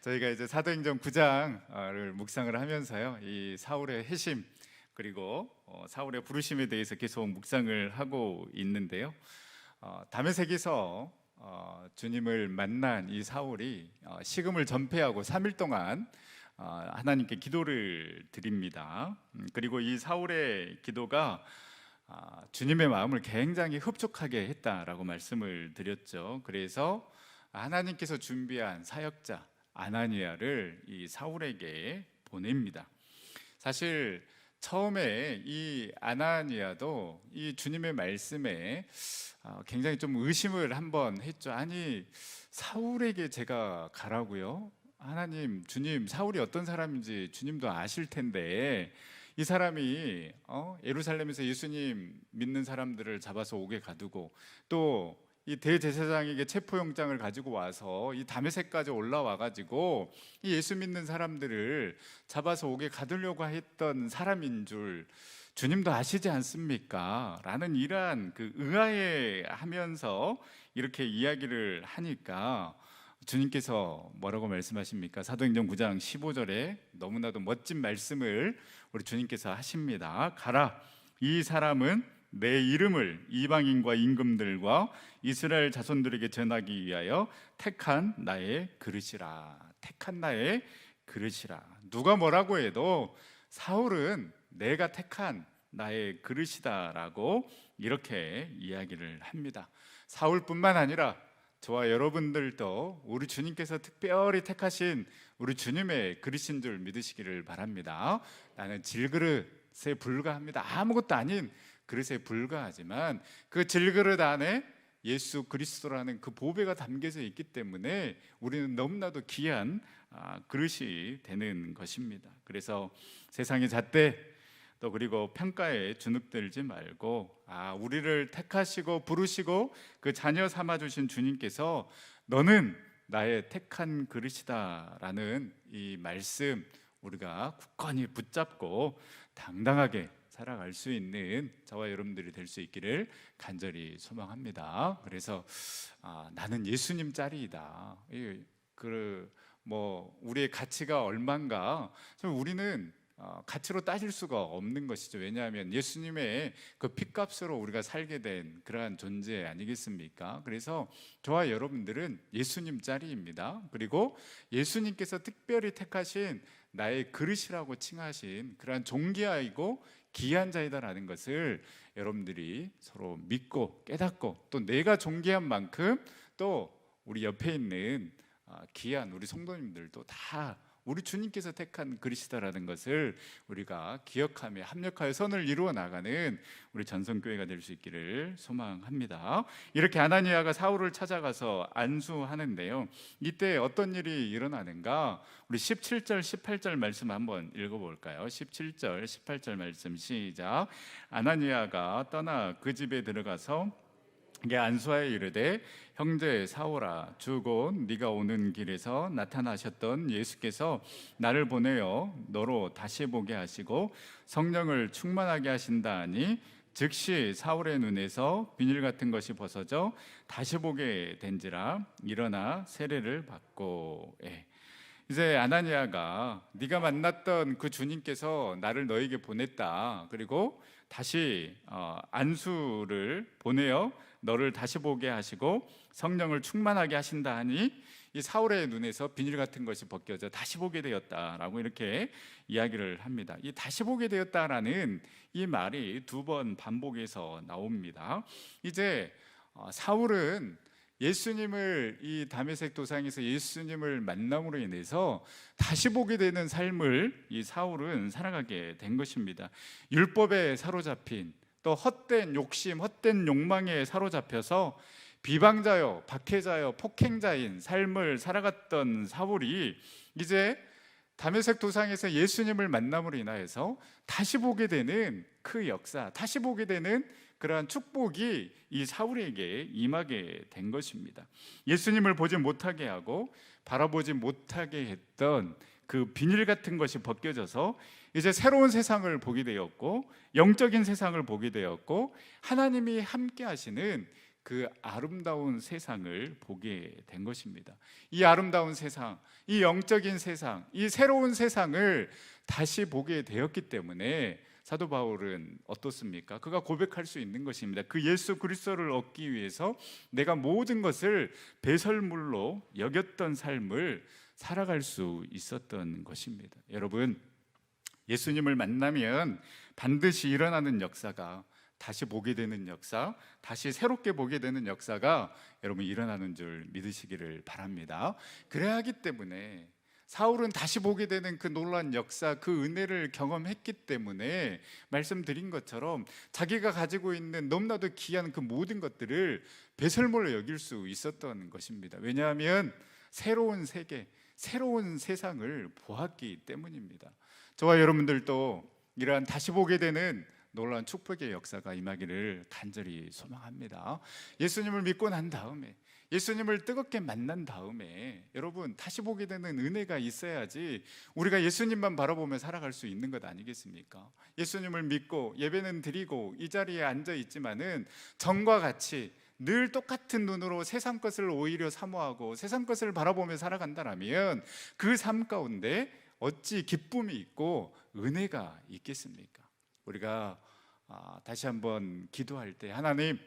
저희가 이제 사도행전 9장을 묵상을 하면서요, 이 사울의 회심 그리고 사울의 부르심에 대해서 계속 묵상을 하고 있는데요. 다메섹에서 주님을 만난 이 사울이 식음을 전폐하고 3일 동안 하나님께 기도를 드립니다. 그리고 이 사울의 기도가 주님의 마음을 굉장히 흡족하게 했다라고 말씀을 드렸죠. 그래서 하나님께서 준비한 사역자 아나니아를 이 사울에게 보냅니다. 사실 처음에 이 아나니아도 이 주님의 말씀에 굉장히 좀 의심을 한번 했죠. 아니, 사울에게 제가 가라고요? 하나님, 주님, 사울이 어떤 사람인지 주님도 아실 텐데 이 사람이 예루살렘에서 예수님 믿는 사람들을 잡아서 옥에 가두고 또 이 대제사장에게 체포영장을 가지고 와서 이 다메섹까지 올라와 가지고 이 예수 믿는 사람들을 잡아서 옥에 가두려고 했던 사람인 줄 주님도 아시지 않습니까? 라는 이러한 그 의아해하면서 이렇게 이야기를 하니까 주님께서 뭐라고 말씀하십니까? 사도행전 9장 15절에 너무나도 멋진 말씀을 우리 주님께서 하십니다. 가라, 이 사람은 내 이름을 이방인과 임금들과 이스라엘 자손들에게 전하기 위하여 택한 나의 그릇이라. 택한 나의 그릇이라. 누가 뭐라고 해도 사울은 내가 택한 나의 그릇이다라고 이렇게 이야기를 합니다. 사울뿐만 아니라 저와 여러분들도 우리 주님께서 특별히 택하신 우리 주님의 그릇인 줄 믿으시기를 바랍니다. 나는 질그릇에 불과합니다. 아무것도 아닌 그릇에 불과하지만 그 질그릇 안에 예수 그리스도라는 그 보배가 담겨져 있기 때문에 우리는 너무나도 귀한 그릇이 되는 것입니다. 그래서 세상의 잣대 또 그리고 평가에 주눅들지 말고 우리를 택하시고 부르시고 그 자녀 삼아 주신 주님께서 너는 나의 택한 그릇이다라는 이 말씀 우리가 굳건히 붙잡고 당당하게 살아갈 수 있는 저와 여러분들이 될 수 있기를 간절히 소망합니다. 그래서 나는 예수님 짤이다. 우리의 가치가 얼마인가? 우리는 가치로 따질 수가 없는 것이죠. 왜냐하면 예수님의 그 핏값으로 우리가 살게 된 그러한 존재 아니겠습니까? 그래서 저와 여러분들은 예수님 짤입니다. 그리고 예수님께서 특별히 택하신 나의 그릇이라고 칭하신 그러한 존귀하고 귀한 자이다라는 것을 여러분들이 서로 믿고 깨닫고 또 내가 존귀한 만큼 또 우리 옆에 있는 귀한 우리 성도님들도 다 우리 주님께서 택한 그릇이다라는 것을 우리가 기억하며 합력하여 선을 이루어 나가는 우리 전성교회가 될 수 있기를 소망합니다. 이렇게 아나니아가 사울을 찾아가서 안수하는데요, 이때 어떤 일이 일어나는가? 우리 17절 18절 말씀 한번 읽어볼까요? 17절 18절 말씀 시작. 아나니아가 떠나 그 집에 들어가서 이게 안수하여 이르되 형제 사울아, 주 곧 네가 오는 길에서 나타나셨던 예수께서 나를 보내어 너로 다시 보게 하시고 성령을 충만하게 하신다 하니 즉시 사울의 눈에서 비닐 같은 것이 벗어져 다시 보게 된지라. 일어나 세례를 받고. 이제 아나니아가 네가 만났던 그 주님께서 나를 너에게 보냈다. 그리고 다시 안수를 보내어 너를 다시 보게 하시고 성령을 충만하게 하신다 하니 이 사울의 눈에서 비닐 같은 것이 벗겨져 다시 보게 되었다라고 이렇게 이야기를 합니다. 이 다시 보게 되었다라는 이 말이 두 번 반복해서 나옵니다. 이제 사울은 예수님을 이 다메섹 도상에서 예수님을 만남으로 인해서 다시 보게 되는 삶을 이 사울은 살아가게 된 것입니다. 율법에 사로잡힌 또 헛된 욕심, 헛된 욕망에 사로잡혀서 비방자요, 박해자요, 폭행자인 삶을 살아갔던 사울이 이제 다메섹 도상에서 예수님을 만남으로 인하여서 다시 보게 되는 그 역사, 다시 보게 되는 그러한 축복이 이 사울에게 임하게 된 것입니다. 예수님을 보지 못하게 하고 바라보지 못하게 했던 그 비닐 같은 것이 벗겨져서 이제 새로운 세상을 보게 되었고 영적인 세상을 보게 되었고 하나님이 함께 하시는 그 아름다운 세상을 보게 된 것입니다. 이 아름다운 세상, 이 영적인 세상, 이 새로운 세상을 다시 보게 되었기 때문에 사도 바울은 어떻습니까? 그가 고백할 수 있는 것입니다. 그 예수 그리스도를 얻기 위해서 내가 모든 것을 배설물로 여겼던 삶을 살아갈 수 있었던 것입니다. 여러분, 예수님을 만나면 반드시 일어나는 역사가, 다시 보게 되는 역사, 다시 새롭게 보게 되는 역사가 여러분 일어나는 줄 믿으시기를 바랍니다. 그래야 하기 때문에 사울은 다시 보게 되는 그 놀라운 역사, 그 은혜를 경험했기 때문에 말씀드린 것처럼 자기가 가지고 있는 너무나도 귀한 그 모든 것들을 배설물로 여길 수 있었던 것입니다. 왜냐하면 새로운 세계, 새로운 세상을 보았기 때문입니다. 저와 여러분들도 이러한 다시 보게 되는 놀라운 축복의 역사가 임하기를 간절히 소망합니다. 예수님을 믿고 난 다음에, 예수님을 뜨겁게 만난 다음에 여러분 다시 보게 되는 은혜가 있어야지 우리가 예수님만 바라보며 살아갈 수 있는 것 아니겠습니까? 예수님을 믿고 예배는 드리고 이 자리에 앉아 있지만은 전과 같이 늘 똑같은 눈으로 세상 것을 오히려 사모하고 세상 것을 바라보며 살아간다면 그 삶 가운데 어찌 기쁨이 있고 은혜가 있겠습니까? 우리가 다시 한번 기도할 때, 하나님,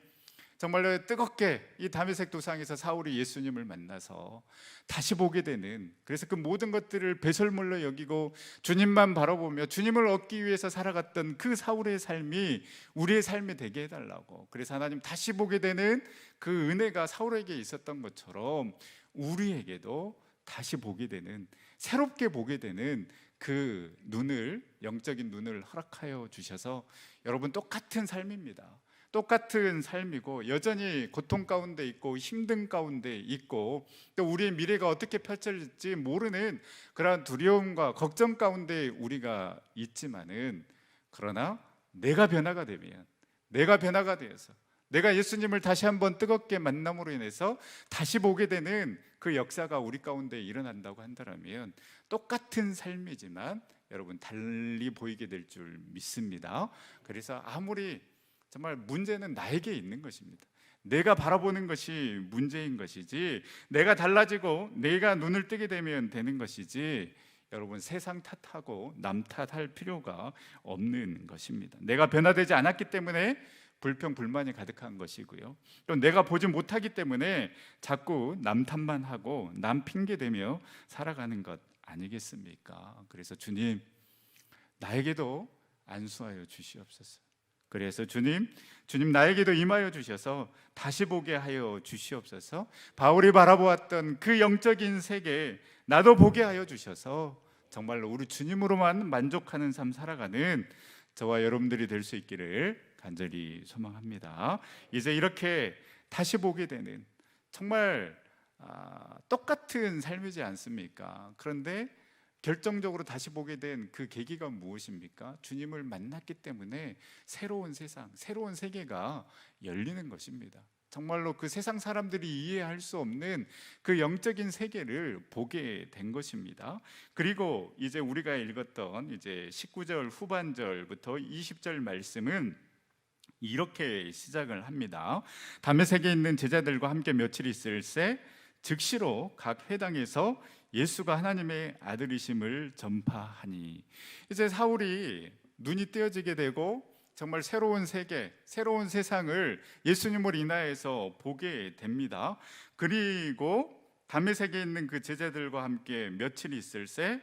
정말로 뜨겁게 이 다메섹 도상에서 사울이 예수님을 만나서 다시 보게 되는, 그래서 그 모든 것들을 배설물로 여기고 주님만 바라보며 주님을 얻기 위해서 살아갔던 그 사울의 삶이 우리의 삶이 되게 해달라고. 그래서 하나님, 다시 보게 되는 그 은혜가 사울에게 있었던 것처럼 우리에게도 다시 보게 되는, 새롭게 보게 되는 그 눈을, 영적인 눈을 허락하여 주셔서 여러분 똑같은 삶입니다. 똑같은 삶이고 여전히 고통 가운데 있고 힘든 가운데 있고 또 우리의 미래가 어떻게 펼쳐질지 모르는 그러한 두려움과 걱정 가운데 우리가 있지만은, 그러나 내가 변화가 되면, 내가 변화가 되어서 내가 예수님을 다시 한번 뜨겁게 만남으로 인해서 다시 보게 되는 그 역사가 우리 가운데 일어난다고 한다면 똑같은 삶이지만 여러분 달리 보이게 될 줄 믿습니다. 그래서 아무리 정말 문제는 나에게 있는 것입니다. 내가 바라보는 것이 문제인 것이지, 내가 달라지고 내가 눈을 뜨게 되면 되는 것이지, 여러분 세상 탓하고 남 탓할 필요가 없는 것입니다. 내가 변화되지 않았기 때문에 불평 불만이 가득한 것이고요, 또 내가 보지 못하기 때문에 자꾸 남 탓만 하고 남 핑계 대며 살아가는 것 아니겠습니까? 그래서 주님, 나에게도 안수하여 주시옵소서. 그래서 주님 나에게도 임하여 주셔서 다시 보게 하여 주시옵소서. 바울이 바라보았던 그 영적인 세계 나도 보게 하여 주셔서 정말로 우리 주님으로만 만족하는 삶 살아가는 저와 여러분들이 될 수 있기를 간절히 소망합니다. 이제 이렇게 다시 보게 되는 정말 똑같은 삶이지 않습니까? 그런데 결정적으로 다시 보게 된 그 계기가 무엇입니까? 주님을 만났기 때문에 새로운 세상, 새로운 세계가 열리는 것입니다. 정말로 그 세상 사람들이 이해할 수 없는 그 영적인 세계를 보게 된 것입니다. 그리고 이제 우리가 읽었던 이제 19절 후반절부터 20절 말씀은 이렇게 시작을 합니다. 다메섹에 있는 제자들과 함께 며칠 있을새 즉시로 각 회당에서 예수가 하나님의 아들이심을 전파하니. 이제 사울이 눈이 떼어지게 되고 정말 새로운 세계, 새로운 세상을 예수님을 인하여서 보게 됩니다. 그리고 다메섹에 있는 그 제자들과 함께 며칠 있을새,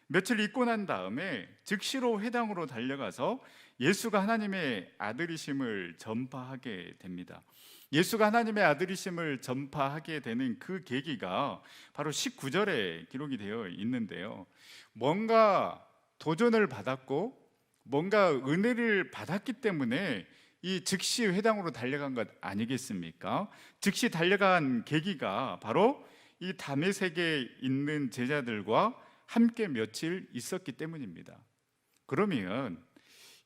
며칠 있고 난 다음에 즉시로 회당으로 달려가서 예수가 하나님의 아들이심을 전파하게 됩니다. 예수가 하나님의 아들이심을 전파하게 되는 그 계기가 바로 19절에 기록이 되어 있는데요, 뭔가 도전을 받았고 뭔가 은혜를 받았기 때문에 이 즉시 회당으로 달려간 것 아니겠습니까? 즉시 달려간 계기가 바로 이 다메섹에 있는 제자들과 함께 며칠 있었기 때문입니다. 그러면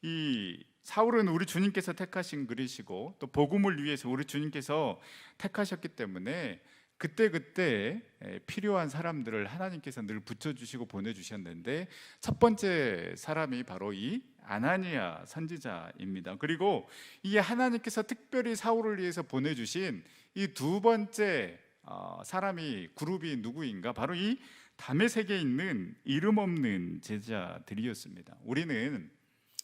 이 사울은 우리 주님께서 택하신 그릇이고 또 복음을 위해서 우리 주님께서 택하셨기 때문에 그때그때 필요한 사람들을 하나님께서 늘 붙여주시고 보내주셨는데, 첫 번째 사람이 바로 이 아나니아 선지자입니다. 그리고 이 하나님께서 특별히 사울을 위해서 보내주신 이 두 번째 사람이 그룹이 누구인가? 바로 이 다메섹에 있는 이름 없는 제자들이었습니다. 우리는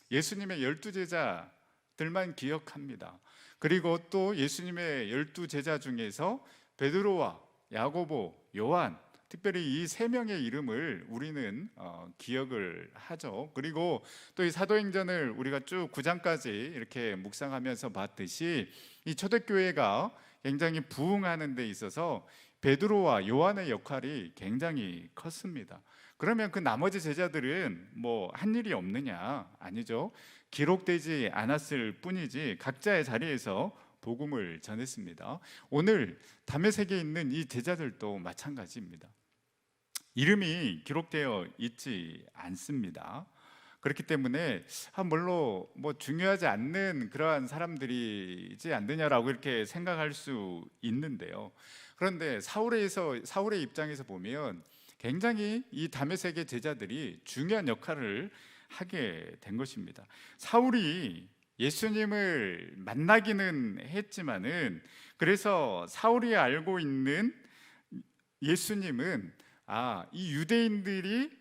예수님의 12제자들만 기억합니다. 그리고 또 예수님의 12제자 중에서 베드로와 야고보, 요한, 특별히 이 세 명의 이름을 우리는 기억을 하죠. 그리고 또 이 사도행전을 우리가 쭉 9장까지 이렇게 묵상하면서 봤듯이 이 초대교회가 굉장히 부흥하는 데 있어서 베드로와 요한의 역할이 굉장히 컸습니다. 그러면 그 나머지 제자들은 뭐 한 일이 없느냐? 아니죠. 기록되지 않았을 뿐이지 각자의 자리에서 복음을 전했습니다. 오늘 다메섹에 있는 이 제자들도 마찬가지입니다. 이름이 기록되어 있지 않습니다. 그렇기 때문에 물론 뭐 중요하지 않는 그러한 사람들이지 않느냐라고 이렇게 생각할 수 있는데요. 그런데 사울의 입장에서 보면 굉장히 이 다메섹의 제자들이 중요한 역할을 하게 된 것입니다. 사울이 예수님을 만나기는 했지만은, 그래서 사울이 알고 있는 예수님은 이 유대인들이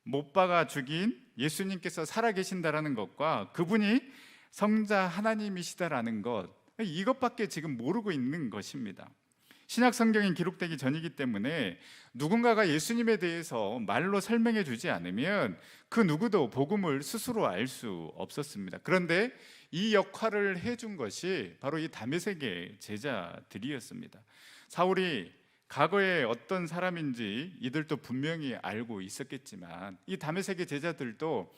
못 박아 죽인 예수님께서 살아계신다라는 것과 그분이 성자 하나님이시다라는 것, 이것밖에 지금 모르고 있는 것입니다. 신약 성경이 기록되기 전이기 때문에 누군가가 예수님에 대해서 말로 설명해 주지 않으면 그 누구도 복음을 스스로 알 수 없었습니다. 그런데 이 역할을 해준 것이 바로 이 다메섹의 제자들이었습니다. 사울이 과거에 어떤 사람인지 이들도 분명히 알고 있었겠지만 이 다메섹의 제자들도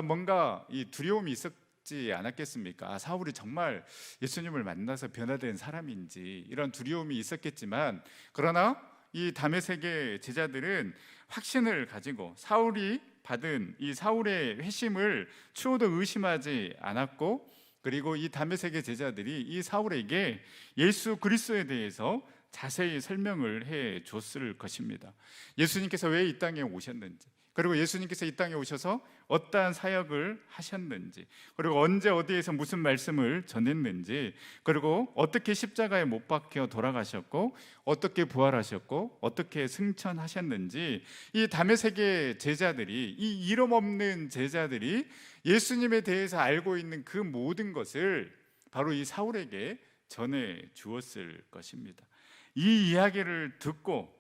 뭔가 이 두려움이 있었지 않았겠습니까? 사울이 정말 예수님을 만나서 변화된 사람인지 이런 두려움이 있었겠지만, 그러나 이 다메섹의 제자들은 확신을 가지고 사울이 받은 이 사울의 회심을 추호도 의심하지 않았고, 그리고 이 다메섹의 제자들이 이 사울에게 예수 그리스도에 대해서 자세히 설명을 해 줬을 것입니다. 예수님께서 왜 이 땅에 오셨는지, 그리고 예수님께서 이 땅에 오셔서 어떠한 사역을 하셨는지, 그리고 언제 어디에서 무슨 말씀을 전했는지, 그리고 어떻게 십자가에 못 박혀 돌아가셨고 어떻게 부활하셨고 어떻게 승천하셨는지, 이 다메섹의 제자들이, 이 이름 없는 제자들이 예수님에 대해서 알고 있는 그 모든 것을 바로 이 사울에게 전해 주었을 것입니다. 이 이야기를 듣고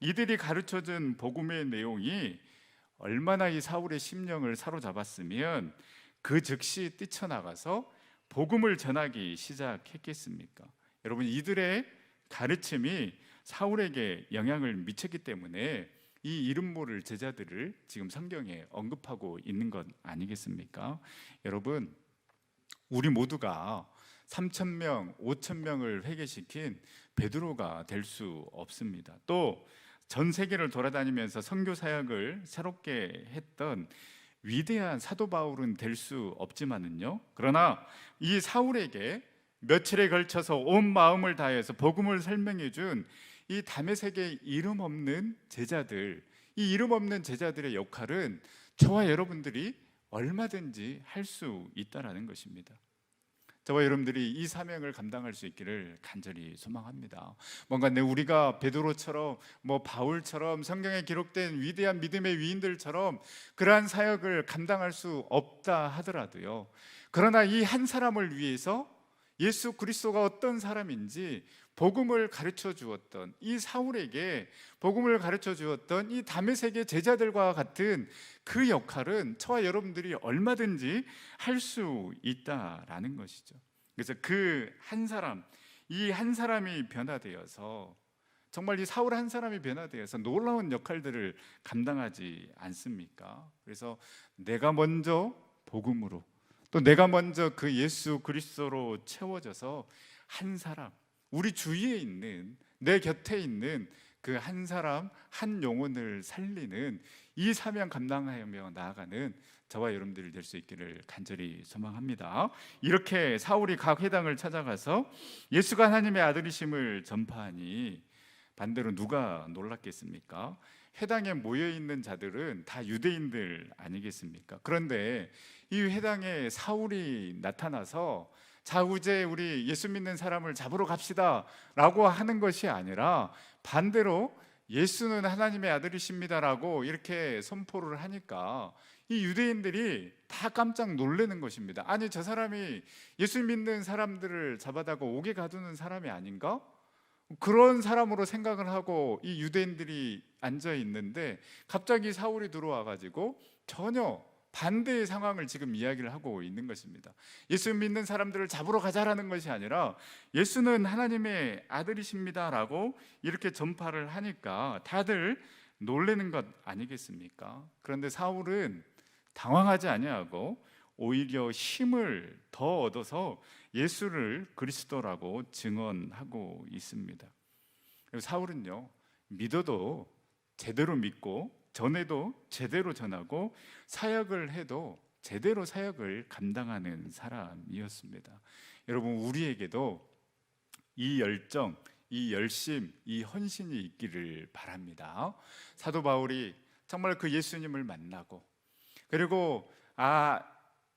이들이 가르쳐준 복음의 내용이 얼마나 이 사울의 심령을 사로잡았으면 그 즉시 뛰쳐나가서 복음을 전하기 시작했겠습니까? 여러분, 이들의 가르침이 사울에게 영향을 미쳤기 때문에 이 이름 모를 제자들을 지금 성경에 언급하고 있는 것 아니겠습니까? 여러분, 우리 모두가 3,000명, 5,000명을 회개시킨 베드로가 될 수 없습니다. 또 전 세계를 돌아다니면서 선교 사역을 새롭게 했던 위대한 사도 바울은 될 수 없지만은요, 그러나 이 사울에게 며칠에 걸쳐서 온 마음을 다해서 복음을 설명해 준 이 다메섹의 이름 없는 제자들, 이 이름 없는 제자들의 역할은 저와 여러분들이 얼마든지 할 수 있다라는 것입니다. 저와 여러분들이 이 사명을 감당할 수 있기를 간절히 소망합니다. 뭔가 우리가 베드로처럼 바울처럼 성경에 기록된 위대한 믿음의 위인들처럼 그러한 사역을 감당할 수 없다 하더라도요, 그러나 이 한 사람을 위해서 예수 그리스도가 어떤 사람인지 복음을 가르쳐 주었던 이 사울에게 복음을 가르쳐 주었던 이 다메섹의 제자들과 같은 그 역할은 저와 여러분들이 얼마든지 할 수 있다라는 것이죠. 그래서 그 한 사람, 이 한 사람이 변화되어서, 정말 이 사울 한 사람이 변화되어서 놀라운 역할들을 감당하지 않습니까? 그래서 내가 먼저 복음으로, 또 내가 먼저 그 예수 그리스도로 채워져서 한 사람, 우리 주위에 있는, 내 곁에 있는 그 한 사람, 한 영혼을 살리는 이 사명 감당하며 나아가는 저와 여러분들이 될 수 있기를 간절히 소망합니다. 이렇게 사울이 각 회당을 찾아가서 예수가 하나님의 아들이심을 전파하니 반대로 누가 놀랐겠습니까? 회당에 모여 있는 자들은 다 유대인들 아니겠습니까? 그런데 이 회당에 사울이 나타나서 자, 이제 우리 예수 믿는 사람을 잡으러 갑시다 라고 하는 것이 아니라 반대로 예수는 하나님의 아들이십니다라고 이렇게 선포를 하니까 이 유대인들이 다 깜짝 놀라는 것입니다. 아니, 저 사람이 예수 믿는 사람들을 잡아다가 옥에 가두는 사람이 아닌가? 그런 사람으로 생각을 하고 이 유대인들이 앉아 있는데 갑자기 사울이 들어와 가지고 전혀 반대의 상황을 지금 이야기를 하고 있는 것입니다. 예수 믿는 사람들을 잡으러 가자라는 것이 아니라 예수는 하나님의 아들이십니다라고 이렇게 전파를 하니까 다들 놀라는 것 아니겠습니까? 그런데 사울은 당황하지 아니하고 오히려 힘을 더 얻어서 예수를 그리스도라고 증언하고 있습니다. 그리고 사울은요, 믿어도 제대로 믿고 전해도 제대로 전하고 사역을 해도 제대로 사역을 감당하는 사람이었습니다. 여러분, 우리에게도 이 열정, 이 열심, 이 헌신이 있기를 바랍니다. 사도 바울이 정말 그 예수님을 만나고 그리고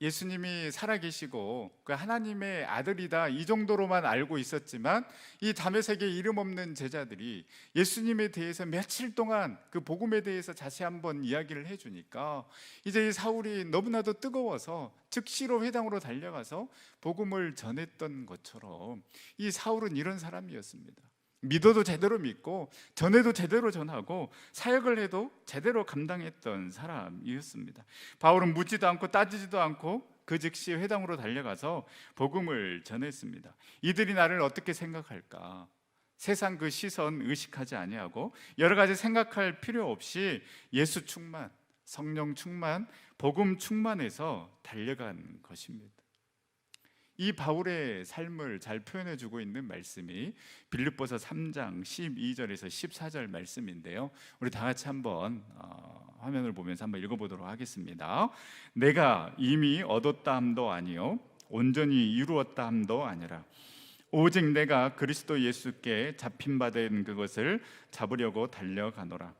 예수님이 살아계시고 그 하나님의 아들이다 이 정도로만 알고 있었지만 이 다메섹의 이름 없는 제자들이 예수님에 대해서 며칠 동안 그 복음에 대해서 다시 한번 이야기를 해주니까 이제 이 사울이 너무나도 뜨거워서 즉시로 회당으로 달려가서 복음을 전했던 것처럼 이 사울은 이런 사람이었습니다. 믿어도 제대로 믿고 전해도 제대로 전하고 사역을 해도 제대로 감당했던 사람이었습니다. 바울은 묻지도 않고 따지지도 않고 그 즉시 회당으로 달려가서 복음을 전했습니다. 이들이 나를 어떻게 생각할까? 세상 그 시선 의식하지 아니하고 여러 가지 생각할 필요 없이 예수 충만, 성령 충만, 복음 충만해서 달려간 것입니다. 이 바울의 삶을 잘 표현해 주고 있는 말씀이 빌립보서 3장 12절에서 14절 말씀인데요, 우리 다 같이 한번 화면을 보면서 한번 읽어보도록 하겠습니다. 내가 이미 얻었다 함도 아니요 온전히 이루었다 함도 아니라 오직 내가 그리스도 예수께 잡힌 바 된 그것을 잡으려고 달려가노라.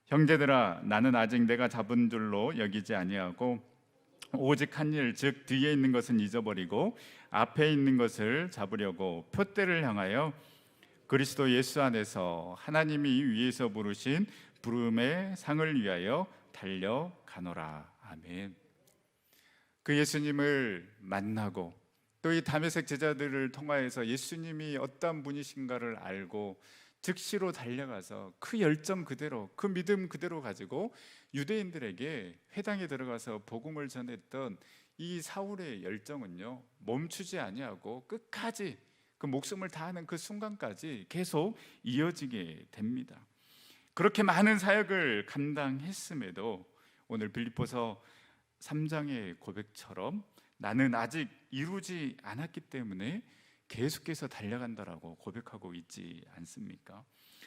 형제들아, 나는 아직 내가 잡은 줄로 여기지 아니하고 오직 한 일, 즉 뒤에 있는 것은 잊어버리고 앞에 있는 것을 잡으려고 표대를 향하여 그리스도 예수 안에서 하나님이 위에서 부르신 부름의 상을 위하여 달려가노라. 아멘. 그 예수님을 만나고 또 이 다메섹 제자들을 통하여서 예수님이 어떤 분이신가를 알고 즉시로 달려가서 그 열정 그대로, 그 믿음 그대로 가지고 유대인들에게 회당에 들어가서 복음을 전했던 이 사울의 열정은요, 멈추지 아니하고 끝까지 그 목숨을 다하는 그 순간까지 계속 이어지게 됩니다. 그렇게 많은 사역을 감당했음에도 오늘 빌립보서 3장의 고백처럼 나는 아직 이루지 않았기 때문에 계속해서 달려간다라고 고백하고 있지 않습니까?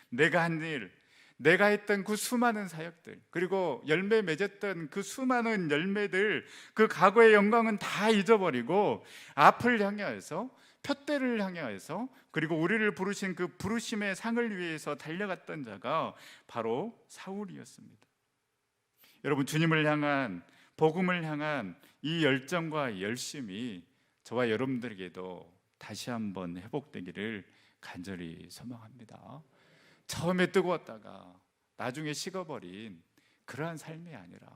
내가 한 일, 내가 했던 그 수많은 사역들, 그리고 열매 맺었던 그 수많은 열매들, 그 과거의 영광은 다 잊어버리고 앞을 향하여서, 표대를 향하여서, 그리고 우리를 부르신 그 부르심의 상을 위해서 달려갔던 자가 바로 사울이었습니다. 여러분, 주님을 향한, 복음을 향한 이 열정과 열심이 저와 여러분들에게도 다시 한번 회복되기를 간절히 소망합니다. 처음에 뜨거웠다가 나중에 식어버린 그러한 삶이 아니라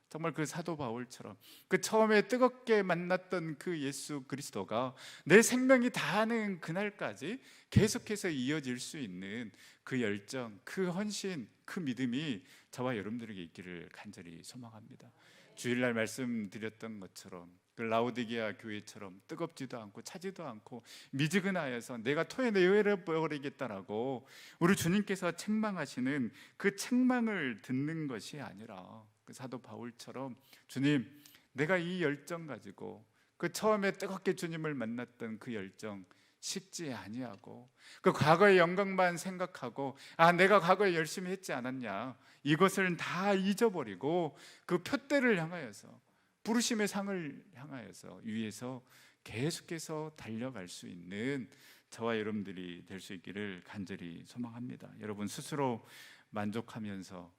정말 그 사도 바울처럼 그 처음에 뜨겁게 만났던 그 예수 그리스도가 내 생명이 다하는 그날까지 계속해서 이어질 수 있는 그 열정, 그 헌신, 그 믿음이 저와 여러분들에게 있기를 간절히 소망합니다. 주일날 말씀드렸던 것처럼 그 라오디게아 교회처럼 뜨겁지도 않고 차지도 않고 미지근하여서 내가 토해내어 버리겠다라고 우리 주님께서 책망하시는 그 책망을 듣는 것이 아니라 그 사도 바울처럼 주님, 내가 이 열정 가지고 그 처음에 뜨겁게 주님을 만났던 그 열정 식지 아니하고 그 과거의 영광만 생각하고 내가 과거에 열심히 했지 않았냐, 이것을 다 잊어버리고 그 표대를 향하여서 부르심의 상을 향하여서 위에서 계속해서 달려갈 수 있는 저와 여러분들이 될 수 있기를 간절히 소망합니다. 여러분 스스로 만족하면서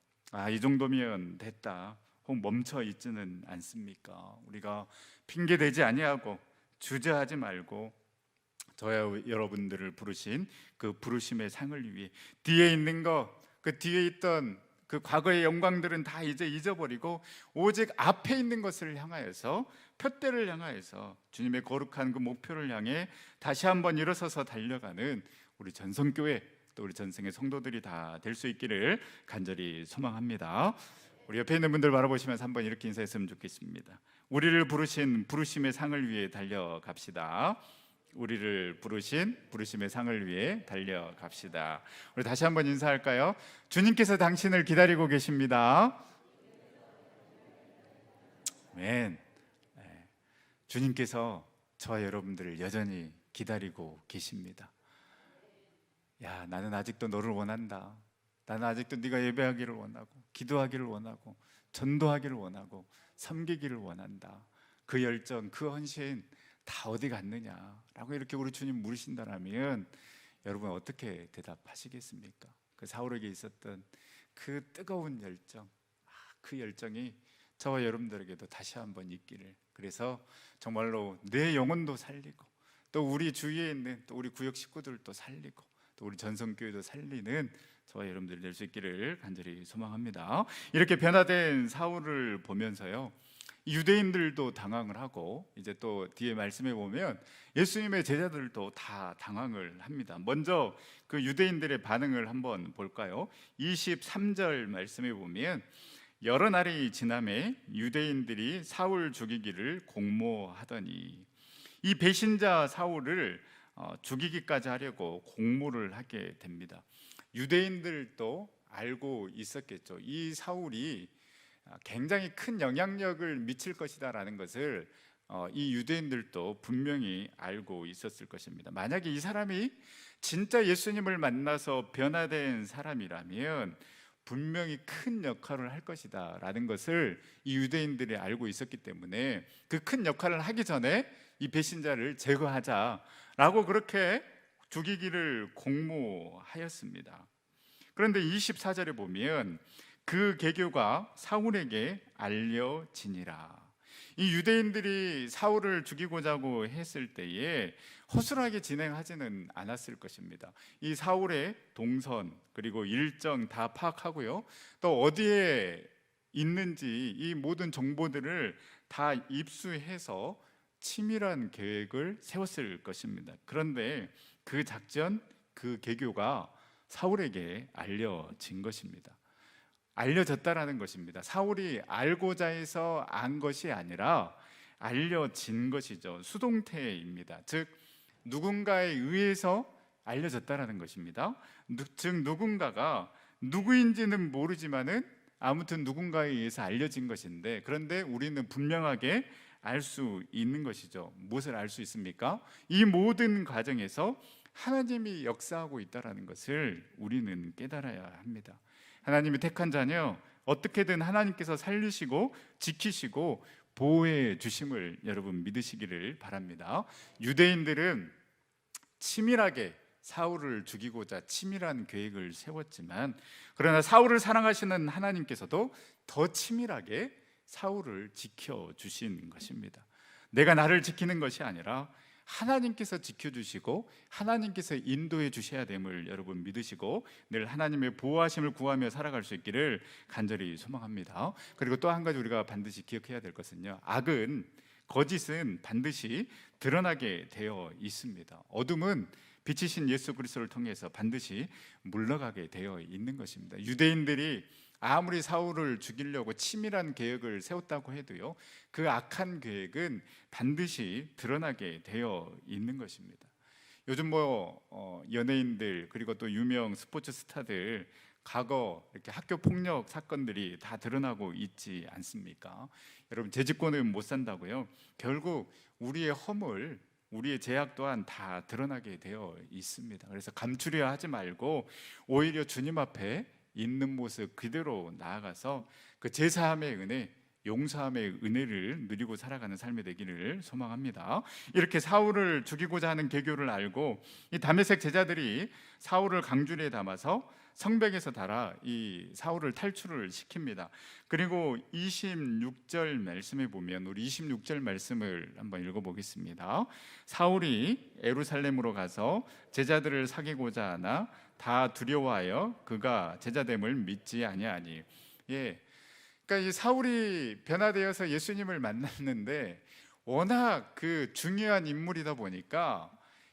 이 정도면 됐다 혹 멈춰 있지는 않습니까? 우리가 핑계 대지 아니하고 주저하지 말고 저와 여러분들을 부르신 그 부르심의 상을 위해 뒤에 있는 그 뒤에 있던 그 과거의 영광들은 다 이제 잊어버리고 오직 앞에 있는 것을 향하여서 표대를 향하여서 주님의 거룩한 그 목표를 향해 다시 한번 일어서서 달려가는 우리 전성교회 또 우리 전생의 성도들이 다 될 수 있기를 간절히 소망합니다. 우리 옆에 있는 분들 바라보시면서 한번 이렇게 인사했으면 좋겠습니다. 우리를 부르신 부르심의 상을 위해 달려갑시다. 우리를 부르신 부르심의 상을 위해 달려갑시다. 우리 다시 한번 인사할까요? 주님께서 당신을 기다리고 계십니다. 아멘. 주님께서 저와 여러분들을 여전히 기다리고 계십니다. 야, 나는 아직도 너를 원한다. 나는 아직도 네가 예배하기를 원하고 기도하기를 원하고 전도하기를 원하고 섬기기를 원한다. 그 열정, 그 헌신 다 어디 갔느냐라고 이렇게 우리 주님 물으신다면 여러분 어떻게 대답하시겠습니까? 그 사울에게 있었던 그 뜨거운 열정, 그 열정이 저와 여러분들에게도 다시 한번 있기를, 그래서 정말로 내 영혼도 살리고 또 우리 주위에 있는 또 우리 구역 식구들도 살리고 또 우리 전성교회도 살리는 저와 여러분들이 될 수 있기를 간절히 소망합니다. 이렇게 변화된 사울을 보면서요, 유대인들도 당황을 하고 이제 또 뒤에 말씀해 보면 예수님의 제자들도 다 당황을 합니다. 먼저 그 유대인들의 반응을 한번 볼까요? 23절 말씀해 보면 여러 날이 지남에 유대인들이 사울 죽이기를 공모하더니, 이 배신자 사울을 죽이기까지 하려고 공모를 하게 됩니다. 유대인들도 알고 있었겠죠. 이 사울이 굉장히 큰 영향력을 미칠 것이다라는 것을 이 유대인들도 분명히 알고 있었을 것입니다. 만약에 이 사람이 진짜 예수님을 만나서 변화된 사람이라면 분명히 큰 역할을 할 것이다 라는 것을 이 유대인들이 알고 있었기 때문에 그 큰 역할을 하기 전에 이 배신자를 제거하자라고 그렇게 죽이기를 공모하였습니다. 그런데 24절에 보면 그 계교가 사울에게 알려지니라. 이 유대인들이 사울을 죽이고자고 했을 때에 허술하게 진행하지는 않았을 것입니다. 이 사울의 동선 그리고 일정 다 파악하고요, 또 어디에 있는지 이 모든 정보들을 다 입수해서 치밀한 계획을 세웠을 것입니다. 그런데 그 작전, 그 계교가 사울에게 알려진 것입니다. 알려졌다라는 것입니다. 사울이 알고자 해서 안 것이 아니라 알려진 것이죠. 수동태입니다. 즉 누군가에 의해서 알려졌다라는 것입니다. 즉 누군가가 누구인지는 모르지만은 아무튼 누군가에 의해서 알려진 것인데, 그런데 우리는 분명하게 알 수 있는 것이죠. 무엇을 알 수 있습니까? 이 모든 과정에서 하나님이 역사하고 있다는 것을 우리는 깨달아야 합니다. 하나님이 택한 자녀, 어떻게든 하나님께서 살리시고 지키시고 보호해 주심을 여러분 믿으시기를 바랍니다. 유대인들은 치밀하게 사울을 죽이고자 치밀한 계획을 세웠지만, 그러나 사울을 사랑하시는 하나님께서도 더 치밀하게 사울을 지켜주신 것입니다. 내가 나를 지키는 것이 아니라 하나님께서 지켜주시고 하나님께서 인도해 주셔야 됨을 여러분 믿으시고 늘 하나님의 보호하심을 구하며 살아갈 수 있기를 간절히 소망합니다. 그리고 또 한 가지 우리가 반드시 기억해야 될 것은요, 악은, 거짓은 반드시 드러나게 되어 있습니다. 어둠은 빛이신 예수 그리스도를 통해서 반드시 물러가게 되어 있는 것입니다. 유대인들이 아무리 사울을 죽이려고 치밀한 계획을 세웠다고 해도요, 그 악한 계획은 반드시 드러나게 되어 있는 것입니다. 요즘 연예인들 그리고 또 유명 스포츠 스타들 과거 이렇게 학교 폭력 사건들이 다 드러나고 있지 않습니까? 여러분 재직권은 못 산다고요? 결국 우리의 허물, 우리의 죄악 또한 다 드러나게 되어 있습니다. 그래서 감추려 하지 말고 오히려 주님 앞에 있는 모습 그대로 나아가서 그 제사함의 은혜, 용서함의 은혜를 누리고 살아가는 삶이 되기를 소망합니다. 이렇게 사울을 죽이고자 하는 계교를 알고 이 다메섹 제자들이 사울을 강줄에 담아서 성벽에서 달아 이 사울을 탈출을 시킵니다. 그리고 26절 말씀에 보면 우리 26절 말씀을 한번 읽어보겠습니다. 사울이 예루살렘으로 가서 제자들을 사귀고자 하나 다 두려워하여 그가 제자됨을 믿지 아니하니. 그러니까 이 사울이 변화되어서 예수님을 만났는데 워낙 그 중요한 인물이다 보니까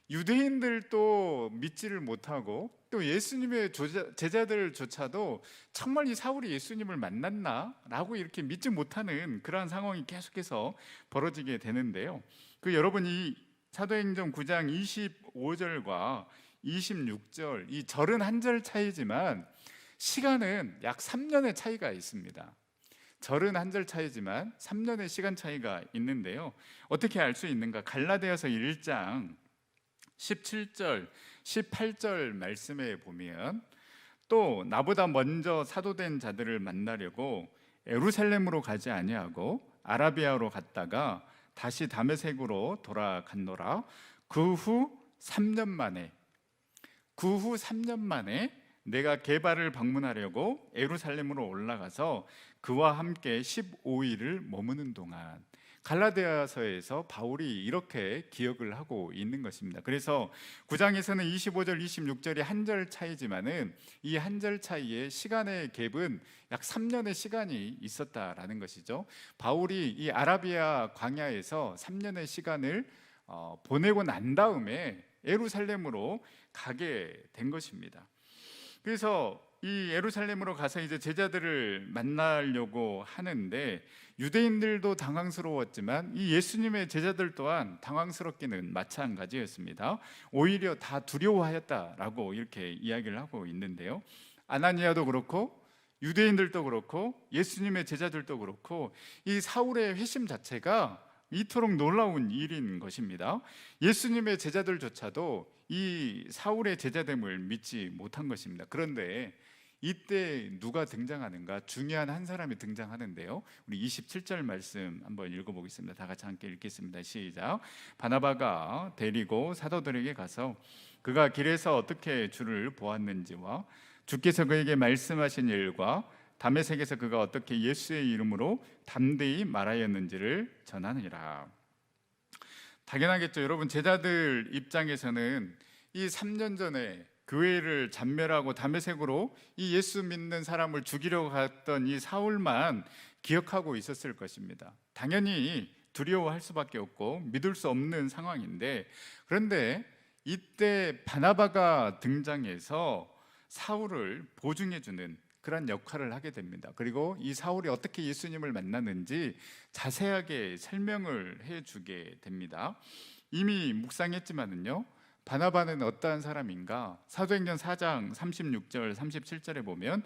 유대인들도 믿지를 못하고 또 예수님의 제자들조차도 정말 이 사울이 예수님을 만났나? 라고 이렇게 믿지 못하는 그러한 상황이 계속해서 벌어지게 되는데요. 여러분 이 사도행전 9장 25절과 26절 이 절은 한 절 차이지만 시간은 약 3년의 차이가 있습니다. 절은 한 절 차이지만 3년의 시간 차이가 있는데요. 어떻게 알 수 있는가? 갈라디아서 1장 17절, 18절 말씀에 보면 또 나보다 먼저 사도된 자들을 만나려고 예루살렘으로 가지 아니하고 아라비아로 갔다가 다시 다메섹으로 돌아갔노라. 그 후 3년 만에 내가 게바를 방문하려고 예루살렘으로 올라가서 그와 함께 15일을 머무는 동안. 갈라디아서에서 바울이 이렇게 기억을 하고 있는 것입니다. 그래서 9장에서는 25절, 26절이 한 절 차이지만은 이 한 절 차이의 시간의 갭은 약 3년의 시간이 있었다라는 것이죠. 바울이 이 아라비아 광야에서 3년의 시간을 보내고 난 다음에 예루살렘으로 가게 된 것입니다. 그래서 이 예루살렘으로 가서 이제 제자들을 만나려고 하는데 유대인들도 당황스러웠지만 이 예수님의 제자들 또한 당황스럽기는 마찬가지였습니다. 오히려 다 두려워하였다라고 이렇게 이야기를 하고 있는데요. 아나니아도 그렇고 유대인들도 그렇고 예수님의 제자들도 그렇고 이 사울의 회심 자체가 이토록 놀라운 일인 것입니다. 예수님의 제자들조차도 이 사울의 제자됨을 믿지 못한 것입니다. 그런데 이때 누가 등장하는가? 중요한 한 사람이 등장하는데요. 우리 27절 말씀 한번 읽어보겠습니다. 다 같이 함께 읽겠습니다. 시작. 바나바가 데리고 사도들에게 가서 그가 길에서 어떻게 주를 보았는지와 주께서 그에게 말씀하신 일과 다메섹에서 그가 어떻게 예수의 이름으로 담대히 말하였는지를 전하느니라. 당연하겠죠. 여러분 제자들 입장에서는 이 3년 전에 교회를 잔멸하고 다메섹으로 이 예수 믿는 사람을 죽이려고 갔던 이 사울만 기억하고 있었을 것입니다. 당연히 두려워할 수밖에 없고 믿을 수 없는 상황인데, 그런데 이때 바나바가 등장해서 사울을 보증해주는 그런 역할을 하게 됩니다. 그리고 이 사울이 어떻게 예수님을 만났는지 자세하게 설명을 해주게 됩니다. 이미 묵상했지만은요, 바나바는 어떠한 사람인가? 사도행전 4장 36절 37절에 보면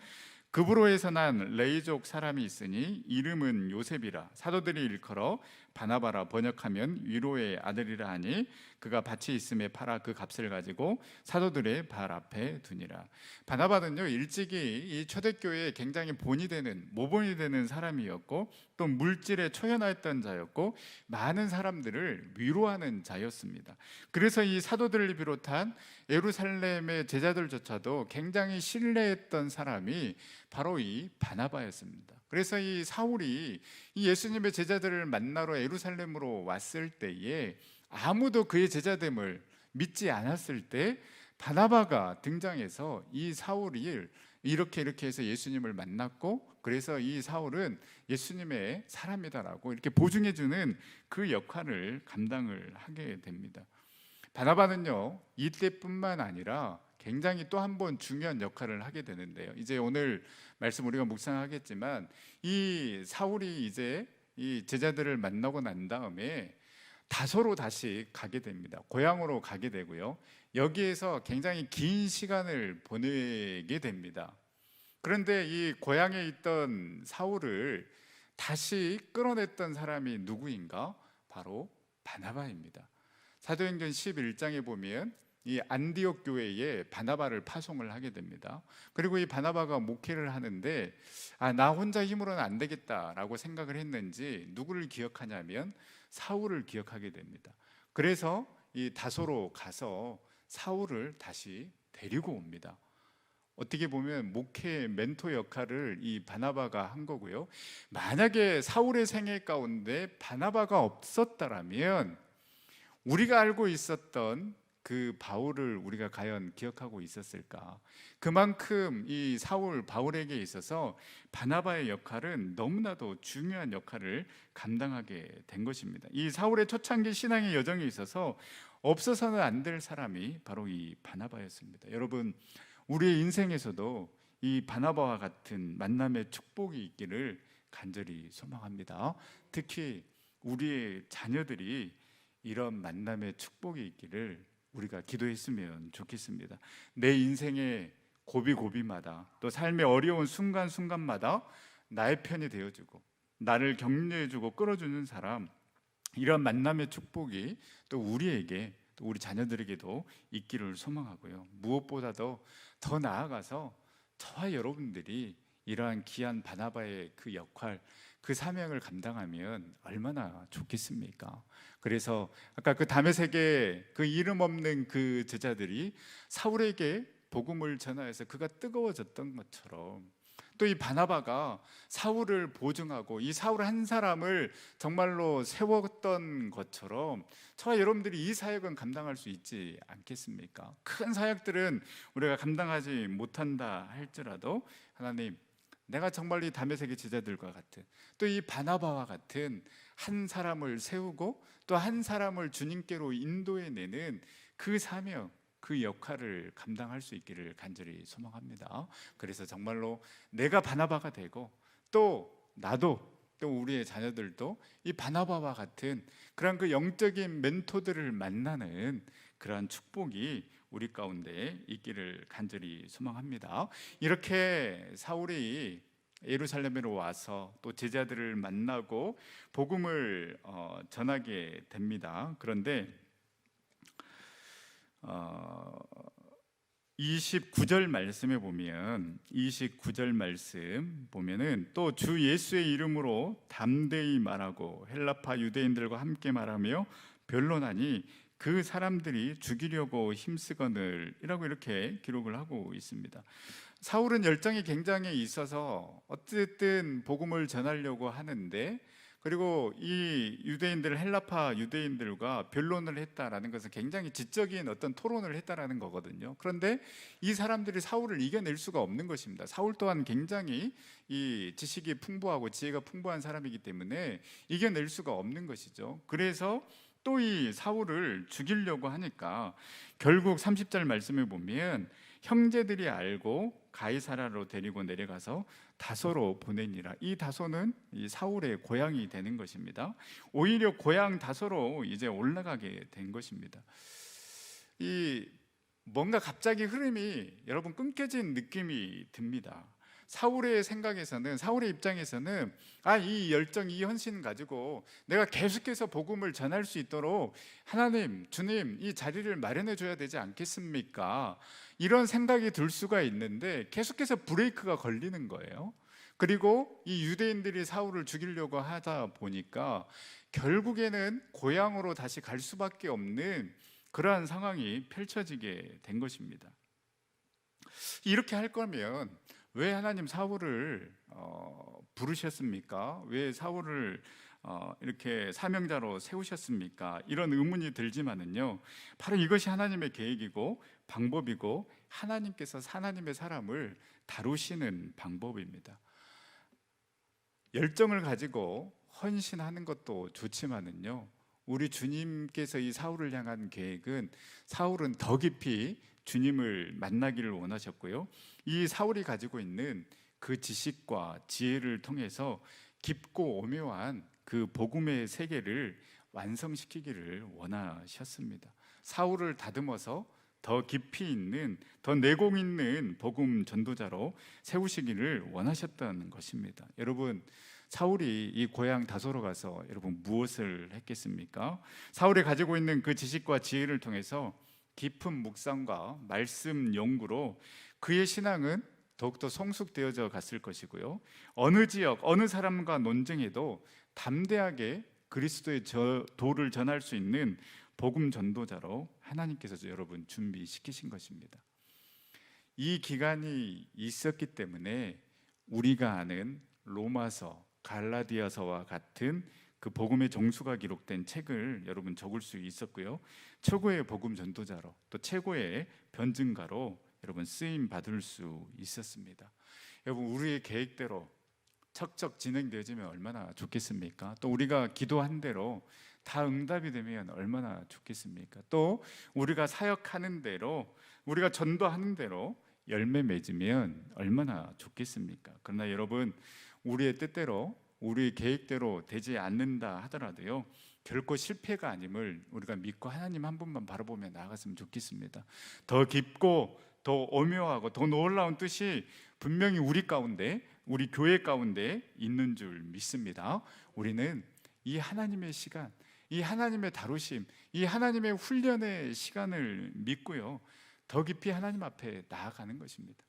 그브로에서 난 레이족 사람이 있으니 이름은 요셉이라 사도들이 일컬어 바나바라 번역하면 위로의 아들이라 하니 그가 밭이 있음에 팔아 그 값을 가지고 사도들의 발 앞에 두니라. 바나바는요 일찍이 이 초대교회에 굉장히 본이 되는 모본이 되는 사람이었고 또 물질에 초연하였던 자였고 많은 사람들을 위로하는 자였습니다. 그래서 이 사도들을 비롯한 예루살렘의 제자들조차도 굉장히 신뢰했던 사람이 바로 이 바나바였습니다. 그래서 이 사울이 이 예수님의 제자들을 만나러 예루살렘으로 왔을 때에 아무도 그의 제자됨을 믿지 않았을 때 바나바가 등장해서 이 사울이 이렇게 해서 예수님을 만났고, 그래서 이 사울은 예수님의 사람이다라고 이렇게 보증해주는 그 역할을 감당을 하게 됩니다. 바나바는요 이때뿐만 아니라 굉장히 또 한 번 중요한 역할을 하게 되는데요. 이제 오늘 말씀 우리가 묵상하겠지만 이 사울이 이제 이 제자들을 만나고 난 다음에 다소로 다시 가게 됩니다. 고향으로 가게 되고요. 여기에서 굉장히 긴 시간을 보내게 됩니다. 그런데 이 고향에 있던 사울을 다시 끌어냈던 사람이 누구인가? 바로 바나바입니다. 사도행전 11장에 보면 이 안디옥 교회에 바나바를 파송을 하게 됩니다. 그리고 이 바나바가 목회를 하는데 나 혼자 힘으로는 안 되겠다라고 생각을 했는지 누구를 기억하냐면 사울을 기억하게 됩니다. 그래서 이 다소로 가서 사울을 다시 데리고 옵니다. 어떻게 보면 목회 멘토 역할을 이 바나바가 한 거고요. 만약에 사울의 생애 가운데 바나바가 없었다라면 우리가 알고 있었던 그 바울을 우리가 과연 기억하고 있었을까? 그만큼 이 사울 바울에게 있어서 바나바의 역할은 너무나도 중요한 역할을 감당하게 된 것입니다. 이 사울의 초창기 신앙의 여정에 있어서 없어서는 안 될 사람이 바로 이 바나바였습니다. 여러분, 우리의 인생에서도 이 바나바와 같은 만남의 축복이 있기를 간절히 소망합니다. 특히 우리의 자녀들이 이런 만남의 축복이 있기를 우리가 기도했으면 좋겠습니다. 내 인생의 고비고비마다 또 삶의 어려운 순간순간마다 나의 편이 되어주고 나를 격려해주고 끌어주는 사람, 이런 만남의 축복이 또 우리에게 또 우리 자녀들에게도 있기를 소망하고요. 무엇보다도 더 나아가서 저와 여러분들이 이러한 귀한 바나바의 그 역할, 그 사명을 감당하면 얼마나 좋겠습니까? 그래서 아까 그 다메섹의 그 이름 없는 그 제자들이 사울에게 복음을 전하여서 그가 뜨거워졌던 것처럼 또 이 바나바가 사울을 보증하고 이 사울 한 사람을 정말로 세웠던 것처럼 저와 여러분들이 이 사역은 감당할 수 있지 않겠습니까? 큰 사역들은 우리가 감당하지 못한다 할지라도 하나님, 내가 정말 이 다메섹의 제자들과 같은 또 이 바나바와 같은 한 사람을 세우고 또 한 사람을 주님께로 인도해내는 그 사명, 그 역할을 감당할 수 있기를 간절히 소망합니다. 그래서 정말로 내가 바나바가 되고 또 나도 또 우리의 자녀들도 이 바나바와 같은 그런 그 영적인 멘토들을 만나는 그러한 축복이 우리 가운데 있기를 간절히 소망합니다. 이렇게 사울이 예루살렘으로 와서 또 제자들을 만나고 복음을 전하게 됩니다. 그런데 29절 말씀에 보면 29절 말씀 보면은 또 주 예수의 이름으로 담대히 말하고 헬라파 유대인들과 함께 말하며 변론하니 그 사람들이 죽이려고 힘쓰거늘이라고 이렇게 기록을 하고 있습니다. 사울은 열정이 굉장히 있어서 어쨌든 복음을 전하려고 하는데, 그리고 이 유대인들, 헬라파 유대인들과 변론을 했다라는 것은 굉장히 지적인 어떤 토론을 했다라는 거거든요. 그런데 이 사람들이 사울을 이겨낼 수가 없는 것입니다. 사울 또한 굉장히 이 지식이 풍부하고 지혜가 풍부한 사람이기 때문에 이겨낼 수가 없는 것이죠. 그래서 또 이 사울을 죽이려고 하니까 결국 30절 말씀에 보면 형제들이 알고 가이사라로 데리고 내려가서 다소로 보내니라. 이 다소는 이 사울의 고향이 되는 것입니다. 오히려 고향 다소로 이제 올라가게 된 것입니다. 이 뭔가 갑자기 흐름이 여러분 끊겨진 느낌이 듭니다. 사울의 생각에서는, 사울의 입장에서는 이 열정, 이 헌신 가지고 내가 계속해서 복음을 전할 수 있도록 하나님, 주님 이 자리를 마련해 줘야 되지 않겠습니까? 이런 생각이 들 수가 있는데 계속해서 브레이크가 걸리는 거예요. 그리고 이 유대인들이 사울을 죽이려고 하다 보니까 결국에는 고향으로 다시 갈 수밖에 없는 그러한 상황이 펼쳐지게 된 것입니다. 이렇게 할 거면 왜 하나님 사울을 부르셨습니까? 왜 사울을 이렇게 사명자로 세우셨습니까? 이런 의문이 들지만은요, 바로 이것이 하나님의 계획이고 방법이고 하나님께서 하나님의 사람을 다루시는 방법입니다. 열정을 가지고 헌신하는 것도 좋지만은요, 우리 주님께서 이 사울을 향한 계획은 사울은 더 깊이 주님을 만나기를 원하셨고요, 이 사울이 가지고 있는 그 지식과 지혜를 통해서 깊고 오묘한 그 복음의 세계를 완성시키기를 원하셨습니다. 사울을 다듬어서 더 깊이 있는, 더 내공 있는 복음 전도자로 세우시기를 원하셨던 것입니다. 여러분, 사울이 이 고향 다소로 가서 여러분 무엇을 했겠습니까? 사울이 가지고 있는 그 지식과 지혜를 통해서 깊은 묵상과 말씀 연구로 그의 신앙은 더욱더 성숙되어져 갔을 것이고요. 어느 지역, 어느 사람과 논쟁해도 담대하게 그리스도의 도를 전할 수 있는 복음 전도자로 하나님께서 여러분 준비시키신 것입니다. 이 기간이 있었기 때문에 우리가 아는 로마서, 갈라디아서와 같은 그 복음의 정수가 기록된 책을 여러분 적을 수 있었고요. 최고의 복음 전도자로 또 최고의 변증가로 여러분 쓰임 받을 수 있었습니다. 여러분 우리의 계획대로 척척 진행되어지면 얼마나 좋겠습니까? 또 우리가 기도한 대로 다 응답이 되면 얼마나 좋겠습니까? 또 우리가 사역하는 대로, 우리가 전도하는 대로 열매 맺으면 얼마나 좋겠습니까? 그러나 여러분 우리의 뜻대로, 우리의 계획대로 되지 않는다 하더라도요, 결코 실패가 아님을 우리가 믿고 하나님 한 분만 바라보며 나아갔으면 좋겠습니다. 더 깊고 더 오묘하고 더 놀라운 뜻이 분명히 우리 가운데, 우리 교회 가운데 있는 줄 믿습니다. 우리는 이 하나님의 시간, 이 하나님의 다루심, 이 하나님의 훈련의 시간을 믿고요, 더 깊이 하나님 앞에 나아가는 것입니다.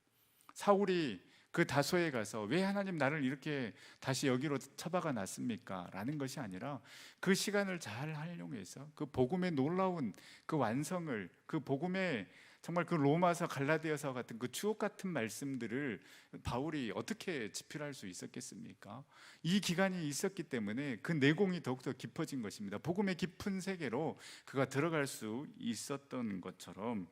사울이 그 다소에 가서 왜 하나님 나를 이렇게 다시 여기로 처박아 놨습니까? 라는 것이 아니라 그 시간을 잘 활용해서 그 복음의 놀라운 그 완성을, 그 복음의 정말 그 로마서, 갈라디아서 같은 그 주옥 같은 말씀들을 바울이 어떻게 집필할 수 있었겠습니까? 이 기간이 있었기 때문에 그 내공이 더욱더 깊어진 것입니다. 복음의 깊은 세계로 그가 들어갈 수 있었던 것처럼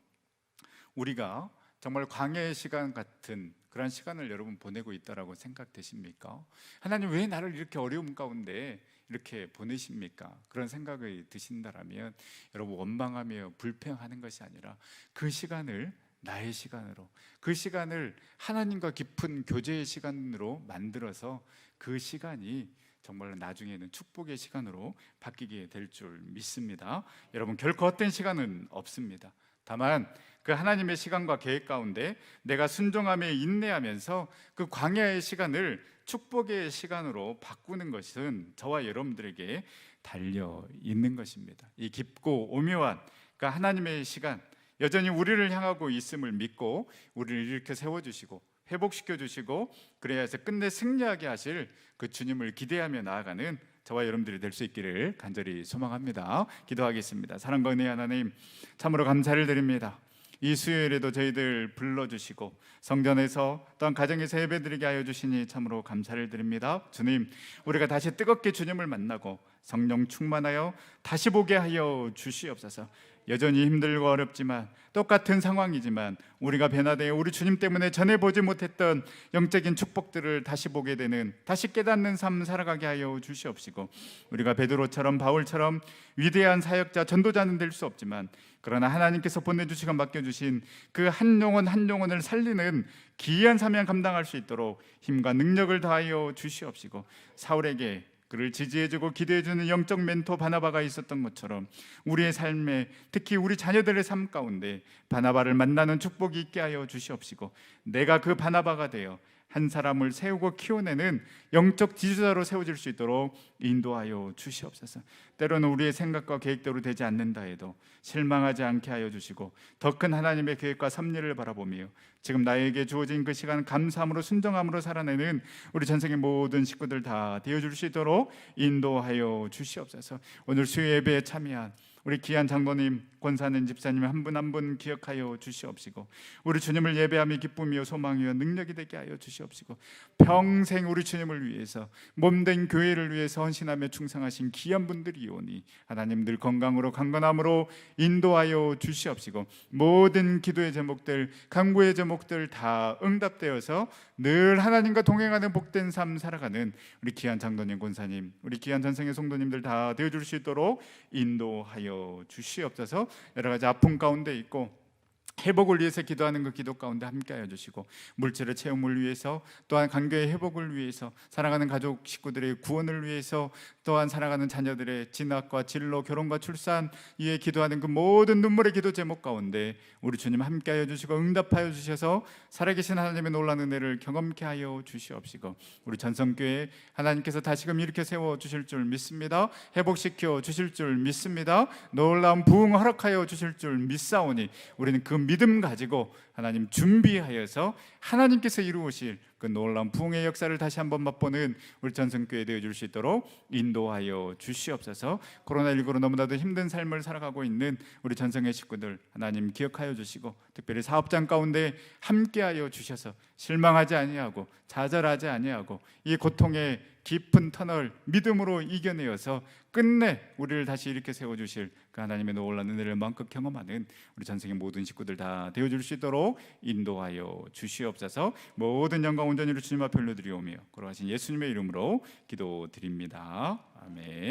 우리가 정말 광야의 시간 같은 그런 시간을 여러분 보내고 있다라고 생각되십니까? 하나님 왜 나를 이렇게 어려움 가운데 이렇게 보내십니까? 그런 생각이 드신다라면 여러분 원망하며 불평하는 것이 아니라 그 시간을 나의 시간으로, 그 시간을 하나님과 깊은 교제의 시간으로 만들어서 그 시간이 정말 나중에는 축복의 시간으로 바뀌게 될 줄 믿습니다. 여러분 결코 헛된 시간은 없습니다. 다만 그 하나님의 시간과 계획 가운데 내가 순종하며 인내하면서 그 광야의 시간을 축복의 시간으로 바꾸는 것은 저와 여러분들에게 달려 있는 것입니다. 이 깊고 오묘한 그 하나님의 시간, 여전히 우리를 향하고 있음을 믿고 우리를 일으켜 세워주시고 회복시켜 주시고 그래야 해서 끝내 승리하게 하실 그 주님을 기대하며 나아가는 저와 여러분들이 될 수 있기를 간절히 소망합니다. 기도하겠습니다. 사랑과 은혜 하나님, 참으로 감사를 드립니다. 이 수요일에도 저희들 불러주시고 성전에서 또한 가정에서 예배드리게 하여 주시니 참으로 감사를 드립니다. 주님, 우리가 다시 뜨겁게 주님을 만나고 성령 충만하여 다시 보게 하여 주시옵소서. 여전히 힘들고 어렵지만 똑같은 상황이지만 우리가 변화되어 우리 주님 때문에 전해보지 못했던 영적인 축복들을 다시 보게 되는, 다시 깨닫는 삶 살아가게 하여 주시옵시고, 우리가 베드로처럼 바울처럼 위대한 사역자 전도자는 될 수 없지만 그러나 하나님께서 보내주시고 맡겨주신 그 한 영혼 한 영혼을 살리는 기이한 사명 감당할 수 있도록 힘과 능력을 더하여 주시옵시고, 사울에게 그를 지지해주고 기대해주는 영적 멘토 바나바가 있었던 것처럼 우리의 삶에, 특히 우리 자녀들의 삶 가운데 바나바를 만나는 축복이 있게 하여 주시옵시고, 내가 그 바나바가 되어 한 사람을 세우고 키워내는 영적 지도자로 세워질 수 있도록 인도하여 주시옵소서. 때로는 우리의 생각과 계획대로 되지 않는다 해도 실망하지 않게 하여 주시고 더 큰 하나님의 계획과 섭리를 바라보며 지금 나에게 주어진 그 시간 감사함으로 순종함으로 살아내는 우리 전생의 모든 식구들 다 되어줄 수 있도록 인도하여 주시옵소서. 오늘 수요 예배에 참여한 우리 귀한 장로님, 권사님, 집사님 한 분 한 분 기억하여 주시옵시고, 우리 주님을 예배하며 기쁨이요 소망이요 능력이 되게 하여 주시옵시고, 평생 우리 주님을 위해서 몸된 교회를 위해서 헌신하며 충성하신 귀한 분들이오니 하나님 늘 건강으로 강건함으로 인도하여 주시옵시고, 모든 기도의 제목들, 간구의 제목들 다 응답되어서 늘 하나님과 동행하는 복된 삶 살아가는 우리 귀한 장로님, 권사님, 우리 귀한 전생의 성도님들 다 되어줄 수 있도록 인도하여 주시옵소서. 여러 가지 아픔 가운데 있고 회복을 위해서 기도하는 그 기도 가운데 함께하여 주시고, 물질의 체험을 위해서, 또한 관계의 회복을 위해서, 살아가는 가족 식구들의 구원을 위해서, 또한 살아가는 자녀들의 진학과 진로, 결혼과 출산 위에 기도하는 그 모든 눈물의 기도 제목 가운데 우리 주님 함께하여 주시고 응답하여 주셔서 살아계신 하나님의 놀라운 은혜를 경험케 하여 주시옵시고, 우리 전성교회 하나님께서 다시금 일으켜 세워 주실 줄 믿습니다. 회복시켜 주실 줄 믿습니다. 놀라운 부흥 허락하여 주실 줄 믿사오니 우리는 그 믿음 가지고 하나님 준비하여서 하나님께서 이루실 그 놀라운 부흥의 역사를 다시 한번 맛보는 우리 전성교회 되어 줄 수 있도록 인도하여 주시옵소서. 코로나19로 너무나도 힘든 삶을 살아가고 있는 우리 전성의 식구들 하나님 기억하여 주시고, 특별히 사업장 가운데 함께하여 주셔서 실망하지 아니하고 좌절하지 아니하고 이 고통의 깊은 터널 믿음으로 이겨내어서 끝내 우리를 다시 이렇게 세워주실 그 하나님의 놀라운 은혜를 마음껏 경험하는 우리 전생의 모든 식구들 다 되어줄 수 있도록 인도하여 주시옵소서. 모든 영광 온전히 주님 앞에 올려드리오며 걸어가신 예수님의 이름으로 기도드립니다. 아멘.